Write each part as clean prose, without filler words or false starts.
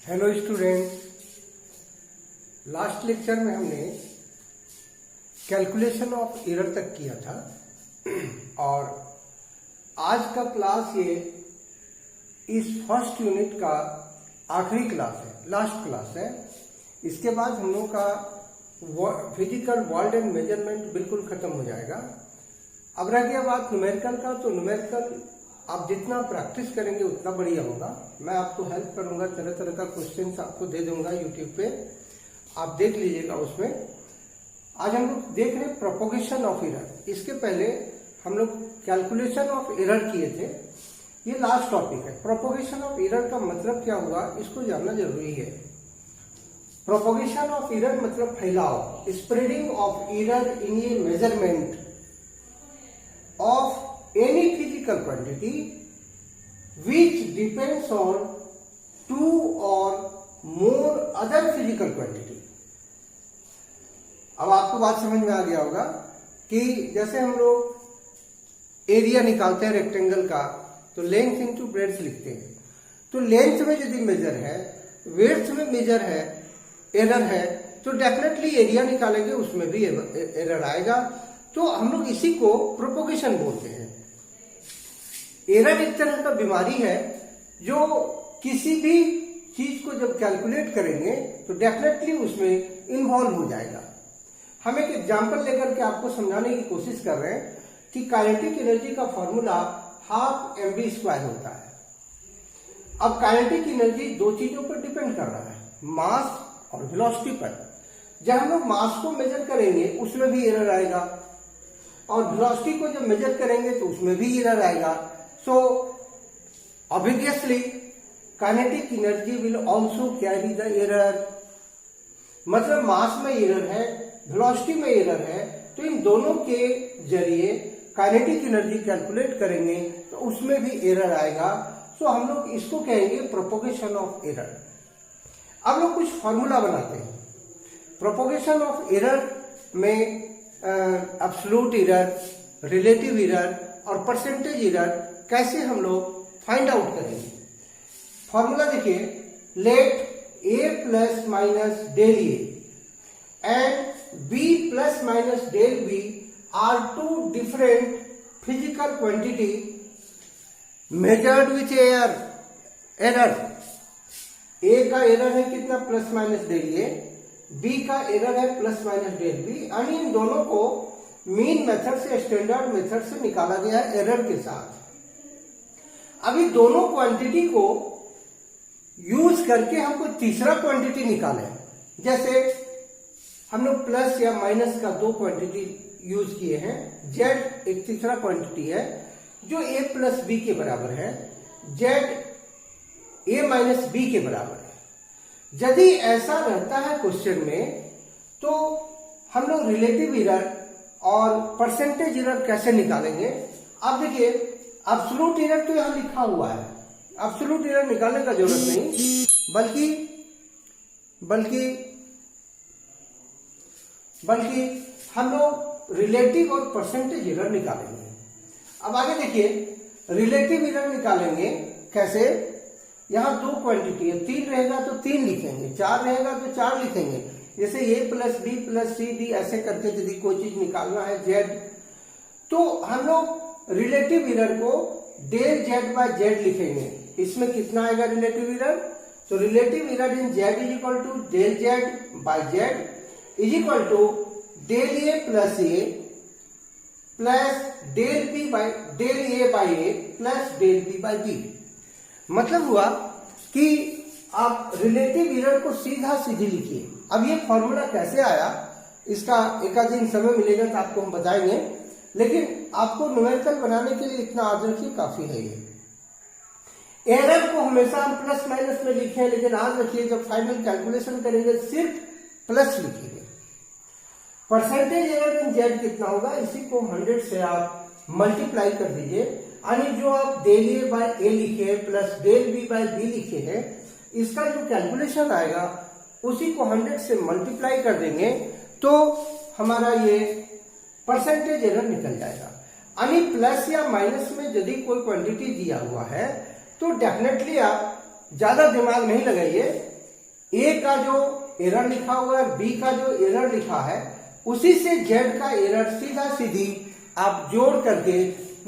Hello students, last lecture में हमने calculation of error तक किया था और आज का क्लास ये इस फर्स्ट यूनिट का आखिरी क्लास है, लास्ट क्लास है। इसके बाद हम लोगों का फिजिकल वर्ल्ड एंड मेजरमेंट बिल्कुल खत्म हो जाएगा। अब रह गया बात न्यूमेरिकल का, तो न्यूमेरिकल आप जितना प्रैक्टिस करेंगे उतना बढ़िया होगा। मैं आपको हेल्प करूंगा, तरह तरह का क्वेश्चंस आपको दे दूंगा यूट्यूब पे, आप देख लीजिएगा। उसमें आज हम लोग देख रहे हैं प्रोपोगेशन ऑफ एरर। इसके पहले हम लोग कैलकुलेशन ऑफ एरर किए थे, ये लास्ट टॉपिक है। प्रोपोगेशन ऑफ एरर का मतलब क्या हुआ, इसको जानना जरूरी है। प्रोपोगेशन ऑफ एरर मतलब फैलाव, spreading of error in A measurement of any physical quantity which depends on two or more other physical quantity। अब आपको बात समझ में आ गया होगा कि जैसे हम लोग एरिया निकालते हैं रेक्टेंगल का, तो लेंथ इंटू ब्रेड्थ लिखते हैं। तो लेंथ में यदि मेजर है, विड्थ में मेजर है, एरर है, तो डेफिनेटली एरिया निकालेंगे उसमें भी एरर आएगा। तो हम लोग इसी को प्रोपोगेशन बोलते हैं। एरर एक तरह का बीमारी है जो किसी भी चीज को जब कैलकुलेट करेंगे तो डेफिनेटली उसमें इन्वॉल्व हो जाएगा। हम एक एग्जांपल लेकर के आपको समझाने की कोशिश कर रहे हैं कि काइनेटिक एनर्जी का फॉर्मूला हाफ mv² होता है। अब काइनेटिक एनर्जी दो चीजों पर डिपेंड कर रहा है, मास और वेलोसिटी पर। जब हम लोग मास को मेजर करेंगे उसमें भी एरर आएगा, और वेलोसिटी को जब मेजर करेंगे तो उसमें भी एरर आएगा। So obviously kinetic energy will also carry the error. मतलब मास में एरर है, वेलोसिटी में एरर है, तो इन दोनों के जरिए काइनेटिक एनर्जी कैलकुलेट करेंगे तो उसमें भी एरर आएगा। सो हम लोग इसको कहेंगे प्रोपोगेशन ऑफ एरर। अब लोग कुछ फॉर्मूला बनाते हैं। प्रोपोगेशन ऑफ एरर में एब्सोल्यूट एरर, रिलेटिव एरर और परसेंटेज एरर कैसे हम लोग फाइंड आउट करेंगे। फॉर्मूला देखिए, let a plus minus del A and b plus minus del b are two different physical quantity measured with error. a का error है कितना, plus minus del A, B का error है plus minus del B, यानी इन दोनों को mean method से स्टैंडर्ड मेथड से निकाला गया है एरर के साथ। अभी दोनों क्वांटिटी को यूज करके हमको तीसरा क्वांटिटी निकाले। जैसे हम लोग प्लस या माइनस का दो क्वांटिटी यूज किए हैं, जेड एक तीसरा क्वांटिटी है जो ए प्लस बी के बराबर है, जेड ए माइनस बी के बराबर है। यदि ऐसा रहता है क्वेश्चन में तो हम लोग रिलेटिव एरर और परसेंटेज एरर कैसे निकालेंगे। अब देखिए, एब्सोल्यूट एरर तो यहां लिखा हुआ है, एब्सोल्यूट एरर निकालने का जरूरत नहीं, बल्कि हम लोग रिलेटिव और परसेंटेज एरर निकालेंगे। अब आगे देखिए, रिलेटिव एरर निकालेंगे कैसे। यहां दो क्वांटिटी है, 3 रहेगा तो 3 लिखेंगे, 4 रहेगा तो 4 लिखेंगे। जैसे a plus B plus C D ऐसे करके यदि कोई चीज निकालना है z, तो हम लोग रिलेटिव एरर को डेल z बाय z लिखेंगे। इसमें कितना आएगा रिलेटिव एरर, तो relative error in z is equal to del z by z is equal to del a plus a plus del b by del a by a plus del b by b। मतलब हुआ कि आप relative error को सीधा सीधी लिखिए। अब ये formula कैसे आया, इसका एक आध दिन समय मिलेगा तो आपको हम बताएंगे, लेकिन आपको न्यूमेरिकल बनाने के लिए इतना याद रखिए काफी है। ये एरर को हमेशा हम प्लस माइनस में लिखे, लेकिन याद रखिए जब फाइनल कैलकुलेशन करेंगे सिर्फ प्लस लिखेंगे। परसेंटेज एरर इन जेड कितना होगा, इसी को 100 से आप मल्टीप्लाई कर दीजिए, यानी जो आप डेल ए बाय ए लिखे plus del B by B लिखे हैं, इसका जो कैलकुलेशन आएगा उसी को 100 से मल्टीप्लाई कर देंगे तो हमारा ये परसेंटेज एरर निकल जाएगा। यानी प्लस या माइनस में यदि कोई क्वांटिटी दिया हुआ है तो डेफिनेटली आप ज्यादा दिमाग नहीं लगाइए, ए का जो एरर लिखा हुआ है, बी का जो एरर लिखा है, उसी से जेड का एरर सीधा सीधी आप जोड़ करके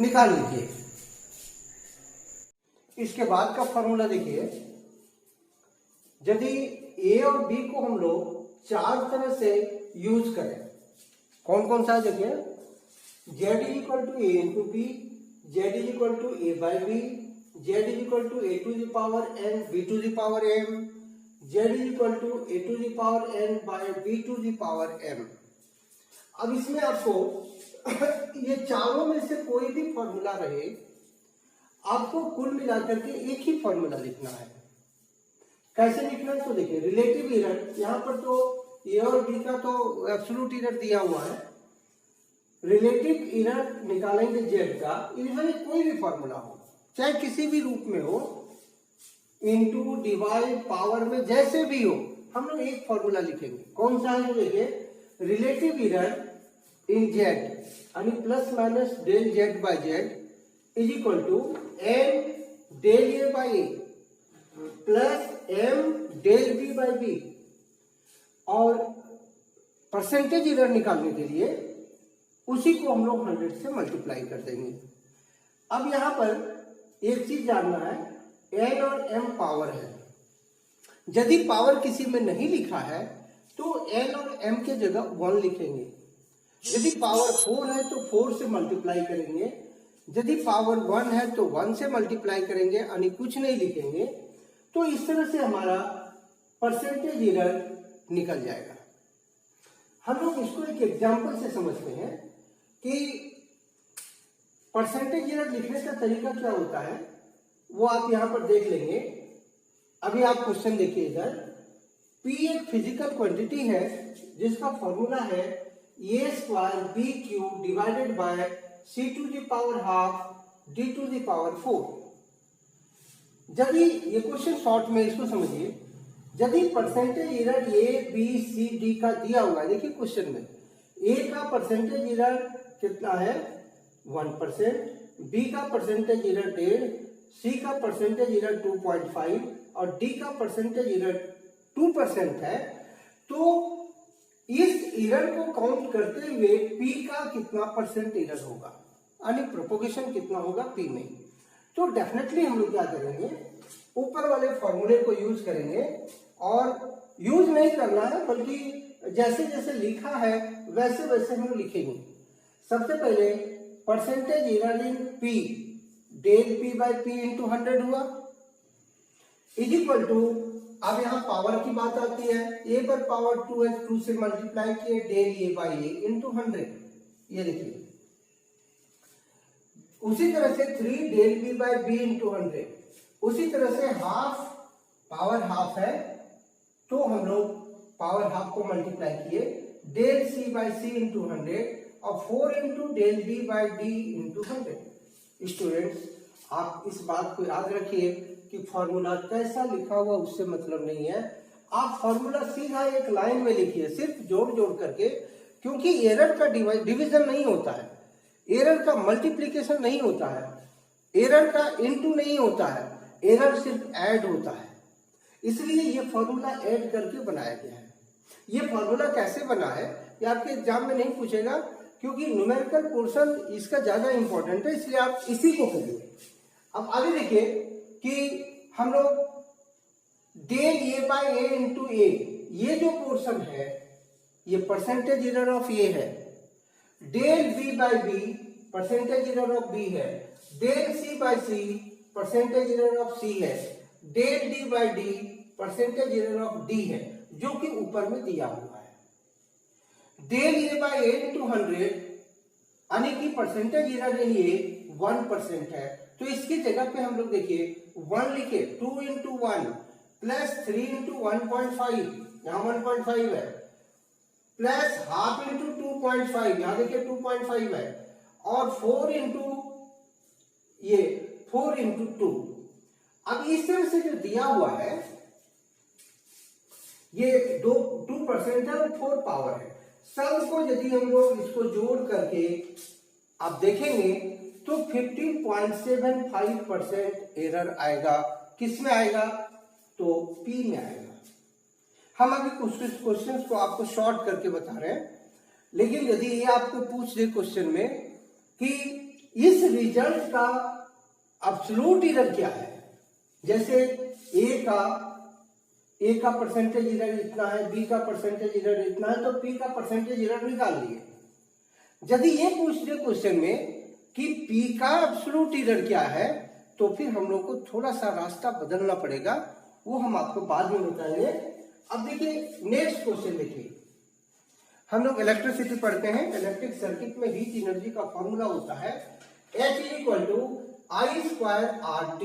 निकाल लीजिए। इसके बाद का फॉर्मूला देखिए, यदि ए और बी को हम लोग 4 तरह से यूज करें, कौन कौन सा है देखिए, Z is equal to A into B, Z is equal to A by B, Z is equal to A to the power N B to the power M, Z is equal to A to the power N by B to the power M. अब इसमें आपको ये चारों में से कोई भी formula रहे, आपको कुल मिलाकर के एक ही फॉर्मूला लिखना है। कैसे लिखना है तो देखिए, रिलेटिव एरर, यहाँ पर तो ए और बी का तो एब्सोल्यूट एरर दिया हुआ है, रिलेटिव एरर निकालेंगे जेड का, इसमें कोई भी फॉर्मूला हो, चाहे किसी भी रूप में हो, इनटू डिवाइड पावर में जैसे भी हो, हम लोग एक फॉर्मूला लिखेंगे। कौन सा है देखिए, रिलेटिव एरर इन जेड यानी plus minus del Z by Z is equal to M del A by A plus M del B by B. और परसेंटेज एरर निकालने के लिए उसी को हम लोग 100 से मल्टीप्लाई कर देंगे। अब यहां पर एक चीज जानना है, एन और एम पावर है, यदि पावर किसी में नहीं लिखा है तो एन और एम के जगह 1 लिखेंगे, यदि पावर 4 है तो 4 से मल्टीप्लाई करेंगे, यदि पावर 1 है तो 1 से मल्टीप्लाई करेंगे, यानी कुछ नहीं लिखेंगे। तो इस तरह से हमारा परसेंटेज एरर निकल जाएगा। हम लोग इसको एक एग्जांपल से समझते हैं कि परसेंटेज एरर लिखने का तरीका क्या होता है, वो आप यहां पर देख लेंगे। अभी आप क्वेश्चन देखिए इधर, P एक फिजिकल क्वांटिटी है जिसका फॉर्मूला है A square B cube divided by C to the power half D to the power 4। यदि ये क्वेश्चन शॉर्ट में इसको समझिए, यदि percentage error A B C D का दिया हुआ है, देखिए क्वेश्चन में ए का परसेंटेज एरर कितना है 1%, बी का परसेंटेज एरर 1.5, सी का परसेंटेज एरर 2.5 और डी का परसेंटेज एरर 2% है, तो इस एरर को काउंट करते हुए पी का कितना परसेंट एरर होगा, यानी प्रोपोगेशन कितना होगा पी में। तो डेफिनेटली हम लोग क्या करेंगे, ऊपर वाले फॉर्मूले को यूज करेंगे, और यूज नहीं करना है बल्कि जैसे जैसे लिखा है वैसे वैसे हम लिखेंगे। सबसे पहले percentage error in P, del P by P into 100 हुआ, इज इक्वल टू, अब यहाँ पावर की बात आती है, ए पर पावर 2 है, 2 से मल्टीप्लाई किए del A by A into 100, ये देखिए। उसी तरह से 3 del B by B into 100, उसी तरह से हाफ, पावर हाफ है तो हम लोग पावर हाफ को मल्टीप्लाई किए del C by C into 100 और 4 into del D by D into 100। Students, आप इस बात को याद रखिए कि फॉर्मूला कैसा लिखा हुआ उससे मतलब नहीं है, आप फॉर्मूला सीधा एक लाइन में लिखिए, सिर्फ जोड़ जोड़ करके, क्योंकि एरर का डिवीजन नहीं होता है, एरर का मल्टीप्लिकेशन नहीं होता है, एरर का इनटू नहीं होता है, एरर सिर्फ ऐड होता है। इसलिए ये फॉर्मूला ऐड करके बनाया गया है। ये फॉर्मूला कैसे बना है ये आपके एग्जाम में नहीं पूछेगा, क्योंकि न्यूमेरिकल पोर्शन इसका ज्यादा इंपॉर्टेंट है, इसलिए आप इसी को करिए। अब आगे देखिए कि हम लोग del A by A into A, ये जो पोर्शन है ये परसेंटेज एरर ऑफ ए है, del B by B percentage error of B है, del C by C percentage error of C है, del D by D percentage error of D है, जो कि ऊपर में दिया हुआ है। Del A by A into 100 यानी कि परसेंटेज एरर इन ए 1% है, तो इसकी जगह पे हम लोग देखिए 1 लिखे, 2 इंटू 1 प्लस 3 इंटू 1.5, यहाँ 1.5 है, प्लस हाफ इंटू 2.5, यहाँ देखिए 2.5 है, और 4 इंटू 2। अब इस तरह से जो दिया हुआ है ये 2% है और 4 पावर है, सबको यदि हम लोग इसको जोड़ करके आप देखेंगे तो 15.75% एरर आएगा। किस में आएगा? तो पी में आएगा। हम अभी कुछ क्वेश्चंस को आपको शॉर्ट करके बता रहे हैं, लेकिन यदि ये आपको पूछ दे क्वेश्चन में कि इस रिजल्ट का एब्सोल्यूट एरर क्या है, जैसे ए का परसेंटेज एरर इतना है, बी का परसेंटेज एरर इतना है, तो पी का परसेंटेज एरर निकाल लिए। यदि ये पूछ दे क्वेश्चन में कि पी का एब्सोल्यूट एरर क्या है, तो फिर हम लोग को थोड़ा सा रास्ता बदलना पड़ेगा, वो हम आपको बाद में बताएंगे। अब देखिए नेक्स्ट क्वेश्चन देखिए, हम लोग इलेक्ट्रिसिटी पढ़ते हैं, इलेक्ट्रिक सर्किट में हीट एनर्जी का फॉर्मूला होता है H=I²RT।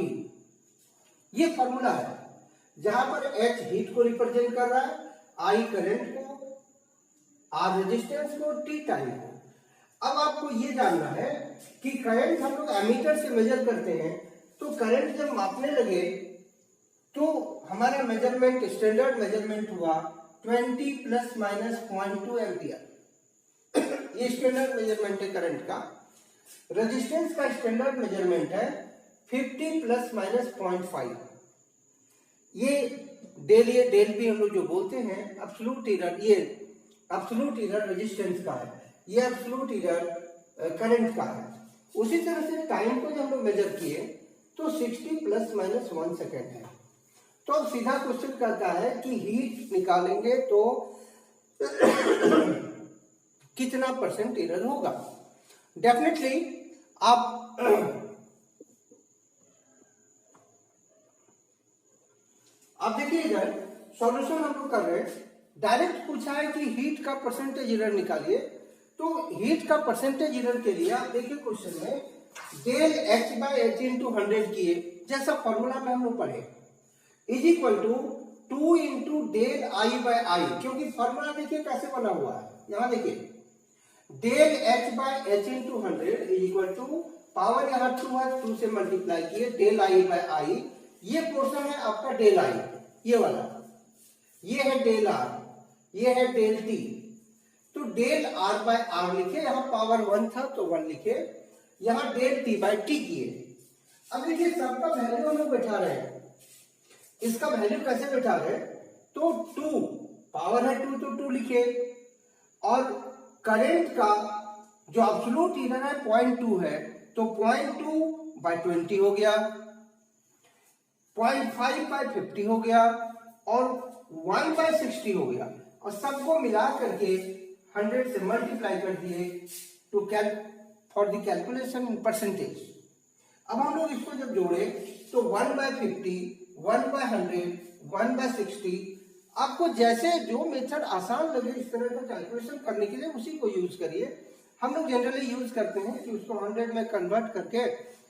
ये फॉर्मूला है जहां पर H हीट को रिप्रेजेंट कर रहा है, I करंट को, R रेजिस्टेंस को, T टाइम को। अब आपको ये जानना है कि करंट हम लोग एमीटर से मेजर करते हैं, तो करंट जब मापने लगे तो हमारा मेजरमेंट स्टैंडर्ड मेजरमेंट हुआ 20 ± 0.2 एम्पियर। ये स्टैंडर्ड मेजरमेंट है करंट का। रेजिस्टेंस का स्टैंडर्ड मेजरमेंट है 50 ± 0.5। ये डेल भी हम लोग जो बोलते हैं एब्सोल्यूट एरर, ये एब्सोल्यूट एरर रेजिस्टेंस का है, ये एब्सोल्यूट एरर करंट का है। उसी तरह से टाइम को जब हम लोग मेजर किए तो 60 ± 1 सेकेंड है। तो अब सीधा क्वेश्चन कहता है कि हीट निकालेंगे तो कितना परसेंट एरर होगा। डेफिनेटली आप देखिए इधर सॉल्यूशन हम लोग कर रहे हैं, डायरेक्ट पूछा है कि हीट का परसेंटेज एरर निकालिए। तो हीट का परसेंटेज एरर के लिए आप देखिए क्वेश्चन में डेल H/H × 100 किए, जैसा फॉर्मूला में हम लोग पढ़े, is equal to 2 × del I/I। क्योंकि फॉर्मूला देखिए कैसे बना हुआ है, यहां देखिए del H/H × 100 is equal to power यहाँ 2 है, 2 से मल्टीप्लाई किए डेल I/I। ये पोर्शन है आपका डेल I, ये वाला, ये है डेल R, ये है डेल T। तो डेल R/R लिखे, यहाँ पावर 1 था तो 1 लिखे, यहाँ डेल T/T किए। अब देखिए सबका वैल्यू हम लोग बैठा रहे हैं, इसका वैल्यू कैसे बैठा रहे, तो 2 पावर है 2 तो 2 लिखे, और करंट का जो एब्सोल्यूट एरर है 0.2 है, तो 0.2/20 हो गया, 0.5/50 हो गया, और 1/60 हो गया, और सबको मिला करके 100 से मल्टीप्लाई कर दिए फॉर द कैलकुलेशन परसेंटेज। अब हम लोग इसको जब जोड़े तो 1/50, 1/100, 1/60, आपको जैसे जो मेथड आसान लगे इस तरह का कैलकुलेशन करने के लिए उसी को यूज करिए। हम लोग जनरली यूज करते हैं कि उसको 100 में कन्वर्ट करके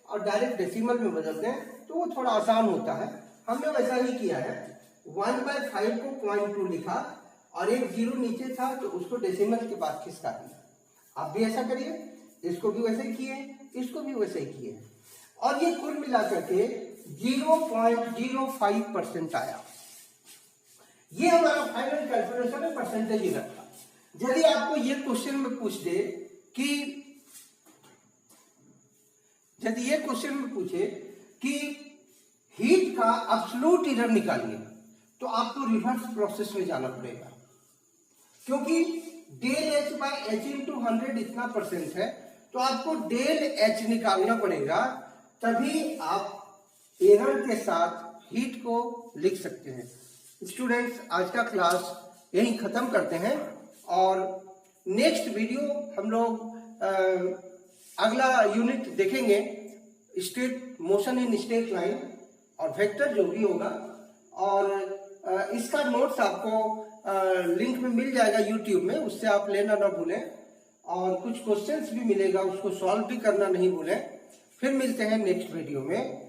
और डायरेक्ट डेसिमल में बदल दें, तो वो थोड़ा आसान होता है। हमने वैसा ही किया है, 1/5 को 0.2 लिखा और एक 0 नीचे था तो उसको डेसिमल के बाद खिसका दिया। आप भी ऐसा करिए, इसको भी वैसे ही किए, इसको भी वैसे ही किए, और ये कुल मिलाकर के 0.05% आया। ये हमारा फाइनल कैलकुलेशन है परसेंटेज एरर का। यदि आपको ये क्वेश्चन में पूछ दे कि यदि ये क्वेश्चन में पूछे कि हीट का एब्सोल्यूट एरर निकालिए, तो आपको रिवर्स प्रोसेस में जाना पड़ेगा, क्योंकि डेल H/H × 100 इतना परसेंट है, तो आपको डेल H निकालना पड़ेगा, तभी आप एरर के साथ हीट को लिख सकते हैं। स्टूडेंट्स, आज का क्लास यहीं खत्म करते हैं, और नेक्स्ट वीडियो हम लोग अगला यूनिट देखेंगे, straight motion in straight line और वेक्टर जो भी होगा, और इसका नोट्स आपको लिंक में मिल जाएगा यूट्यूब में, उससे आप लेना ना भूलें, और कुछ क्वेश्चंस भी मिलेगा, उसको सॉल्व भी करना नहीं भूलें। फिर मिलते हैं नेक्स्ट वीडियो में।